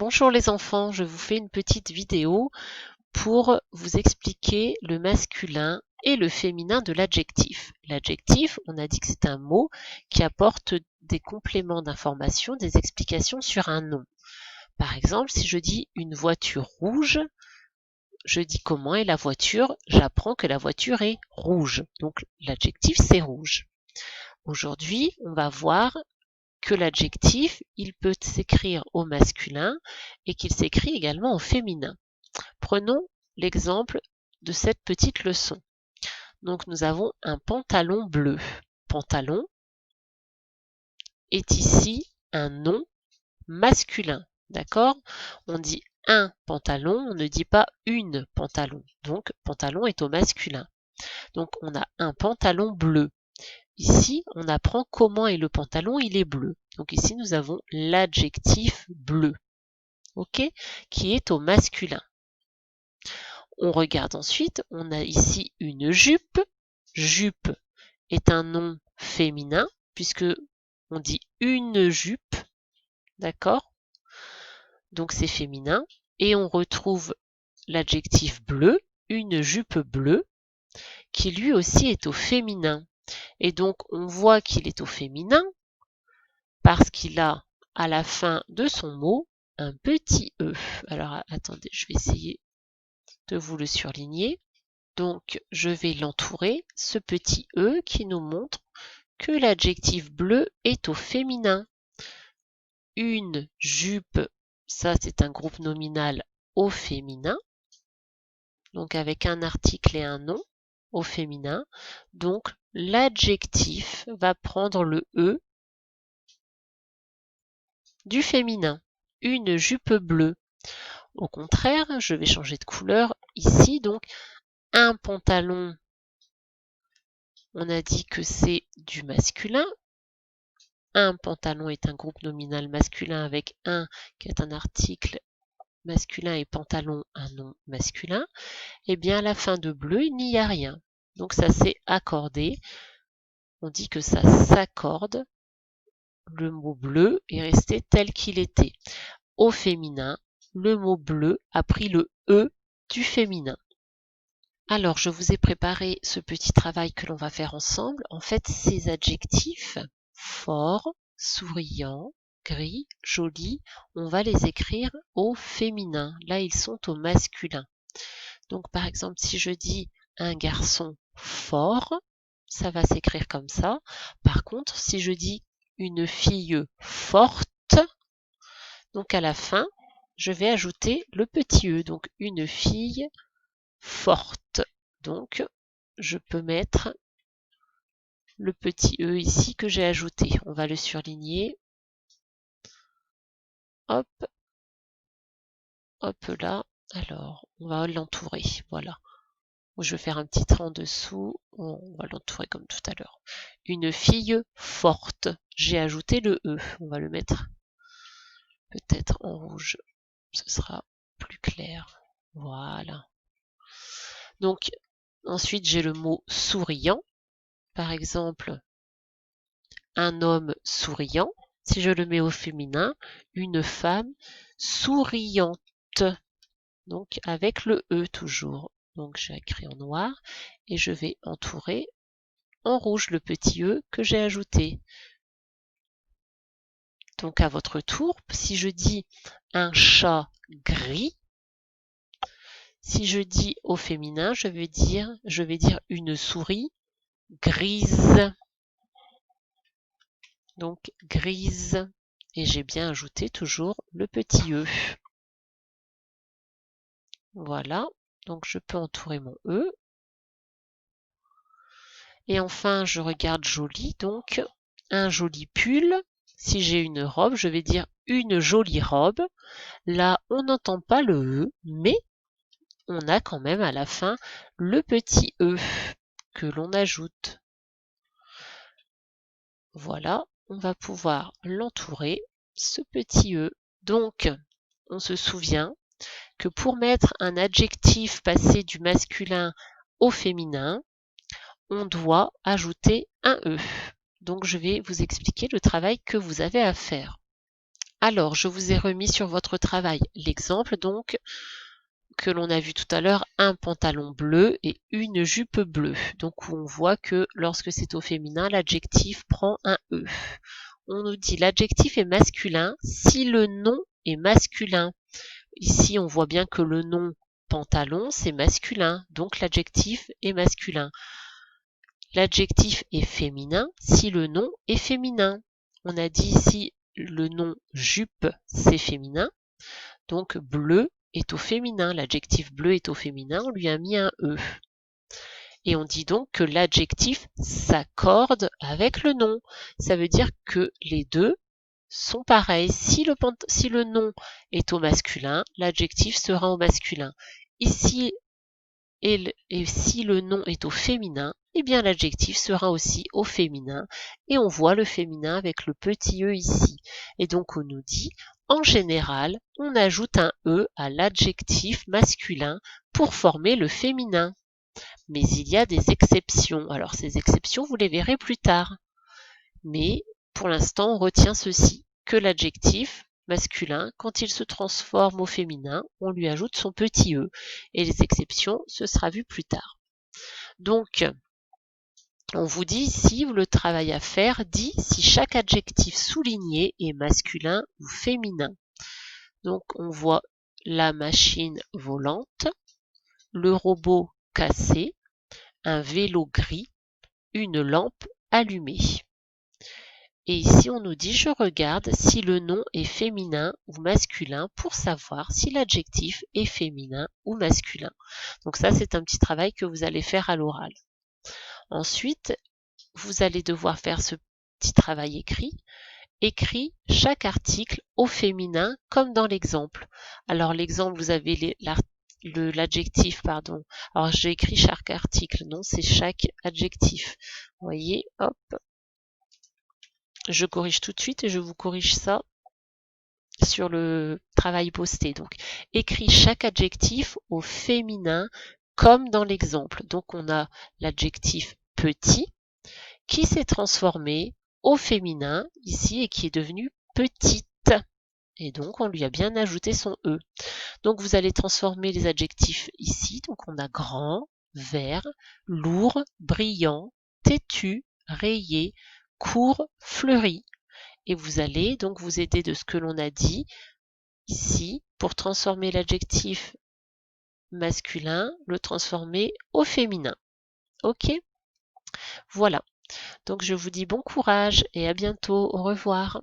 Bonjour les enfants, je vous fais une petite vidéo pour vous expliquer le masculin et le féminin de l'adjectif. L'adjectif, on a dit que c'est un mot qui apporte des compléments d'information, des explications sur un nom. Par exemple, si je dis une voiture rouge, je dis comment est la voiture, j'apprends que la voiture est rouge. Donc l'adjectif c'est rouge. Aujourd'hui, on va voir que l'adjectif, il peut s'écrire au masculin et qu'il s'écrit également au féminin. Prenons l'exemple de cette petite leçon. Donc nous avons un pantalon bleu. Pantalon est ici un nom masculin. D'accord? On dit un pantalon, on ne dit pas une pantalon. Donc pantalon est au masculin. Donc on a un pantalon bleu. Ici, on apprend comment est le pantalon, il est bleu. Donc ici, nous avons l'adjectif bleu, ok, qui est au masculin. On regarde ensuite, on a ici une jupe. Jupe est un nom féminin, puisque on dit une jupe, d'accord? Donc c'est féminin. Et on retrouve l'adjectif bleu, une jupe bleue, qui lui aussi est au féminin. Et donc, on voit qu'il est au féminin parce qu'il a, à la fin de son mot, un petit E. Alors, attendez, je vais essayer de vous le surligner. Donc, je vais l'entourer, ce petit E qui nous montre que l'adjectif bleu est au féminin. Une jupe, ça c'est un groupe nominal au féminin. Donc, avec un article et un nom au féminin. Donc, l'adjectif va prendre le E du féminin, une jupe bleue. Au contraire, je vais changer de couleur ici, donc un pantalon, on a dit que c'est du masculin. Un pantalon est un groupe nominal masculin avec un qui est un article masculin et pantalon un nom masculin. Et bien à la fin de bleu, il n'y a rien. Donc ça s'est accordé. On dit que ça s'accorde. Le mot bleu est resté tel qu'il était. Au féminin, le mot bleu a pris le E du féminin. Alors, je vous ai préparé ce petit travail que l'on va faire ensemble. En fait, ces adjectifs, fort, souriant, gris, joli, on va les écrire au féminin. Là, ils sont au masculin. Donc, par exemple, si je dis un garçon fort, ça va s'écrire comme ça. Par contre, si je dis une fille forte, donc à la fin, je vais ajouter le petit E, donc une fille forte. Donc, je peux mettre le petit E ici que j'ai ajouté. On va le surligner. Hop, hop là. Alors, on va l'entourer. Voilà. Je vais faire un petit trait en dessous. On va l'entourer comme tout à l'heure. Une fille forte. J'ai ajouté le E. On va le mettre peut-être en rouge. Ce sera plus clair. Voilà. Donc, ensuite, j'ai le mot souriant. Par exemple, un homme souriant. Si je le mets au féminin, une femme souriante. Donc, avec le E toujours. Donc, j'ai écrit en noir et je vais entourer en rouge le petit E que j'ai ajouté. Donc, à votre tour, si je dis un chat gris, si je dis au féminin, je vais dire une souris grise. Donc grise. Et j'ai bien ajouté toujours le petit E. Voilà. Donc je peux entourer mon E. Et enfin, je regarde joli. Donc un joli pull. Si j'ai une robe, je vais dire une jolie robe. Là, on n'entend pas le E, mais on a quand même à la fin le petit E que l'on ajoute. Voilà, on va pouvoir l'entourer, ce petit E. Donc, on se souvient que pour mettre un adjectif passé du masculin au féminin, on doit ajouter un E. Donc, je vais vous expliquer le travail que vous avez à faire. Alors, je vous ai remis sur votre travail l'exemple donc que l'on a vu tout à l'heure, un pantalon bleu et une jupe bleue. Donc on voit que lorsque c'est au féminin, l'adjectif prend un E. On nous dit l'adjectif est masculin si le nom est masculin. Ici, on voit bien que le nom pantalon, c'est masculin, donc l'adjectif est masculin. L'adjectif est féminin si le nom est féminin. On a dit ici le nom jupe, c'est féminin, donc bleu est au féminin. L'adjectif bleu est au féminin, on lui a mis un E. Et on dit donc que l'adjectif s'accorde avec le nom. Ça veut dire que les deux sont pareils. Si le nom est au masculin, l'adjectif sera au masculin. Ici, et si le nom est au féminin, eh bien l'adjectif sera aussi au féminin. Et on voit le féminin avec le petit E ici. Et donc on nous dit, en général, on ajoute un E à l'adjectif masculin pour former le féminin. Mais il y a des exceptions. Alors ces exceptions, vous les verrez plus tard. Mais pour l'instant, on retient ceci, que l'adjectif masculin, quand il se transforme au féminin, on lui ajoute son petit E. Et les exceptions, ce sera vu plus tard. Donc, on vous dit ici, le travail à faire dit si chaque adjectif souligné est masculin ou féminin. Donc, on voit la machine volante, le robot cassé, un vélo gris, une lampe allumée. Et ici, on nous dit, je regarde si le nom est féminin ou masculin pour savoir si l'adjectif est féminin ou masculin. Donc ça, c'est un petit travail que vous allez faire à l'oral. Ensuite, vous allez devoir faire ce petit travail écrit. Écrit chaque article au féminin comme dans l'exemple. Alors l'exemple, vous avez l'adjectif, pardon. Alors j'ai écrit chaque article, non, c'est chaque adjectif. Vous voyez, hop. Je corrige tout de suite et je vous corrige ça sur le travail posté. Donc, écrit chaque adjectif au féminin comme dans l'exemple. Donc, on a l'adjectif petit qui s'est transformé au féminin ici et qui est devenu petite. Et donc, on lui a bien ajouté son E. Donc, vous allez transformer les adjectifs ici. Donc, on a grand, vert, lourd, brillant, têtu, rayé, court, fleuri. Et vous allez donc vous aider de ce que l'on a dit ici pour transformer l'adjectif masculin, le transformer au féminin. Ok? Voilà. Donc je vous dis bon courage et à bientôt. Au revoir.